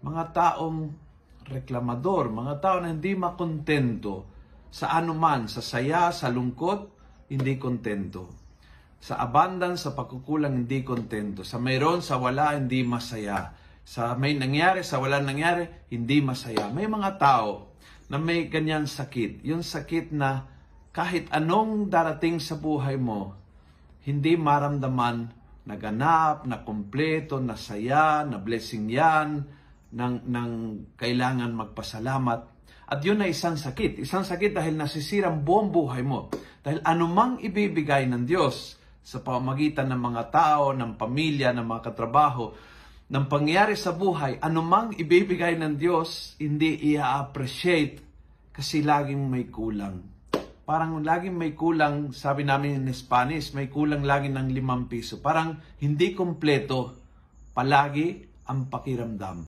mga taong reklamador, mga tao na hindi makontento sa anuman, sa saya, sa lungkot, hindi kontento. Sa abundance, sa pagkukulang, hindi kontento. Sa mayroon, sa wala, hindi masaya. Sa may nangyari, sa wala nangyari, hindi masaya. May mga tao na may ganyan sakit. Yung sakit na kahit anong darating sa buhay mo, hindi maramdaman na ganap, na kompleto, na saya, na blessing yan, ng kailangan magpasalamat. At yun ay isang sakit. Isang sakit dahil nasisira ang buong buhay mo. Dahil anumang ibibigay ng Diyos sa pamamagitan ng mga tao, ng pamilya, ng mga katrabaho, ng pangyayari sa buhay, anumang ibibigay ng Diyos, hindi i-appreciate kasi laging may kulang. Parang laging may kulang, sabi namin in Spanish, may kulang lagi ng 5 piso. Parang hindi kompleto palagi ang pakiramdam.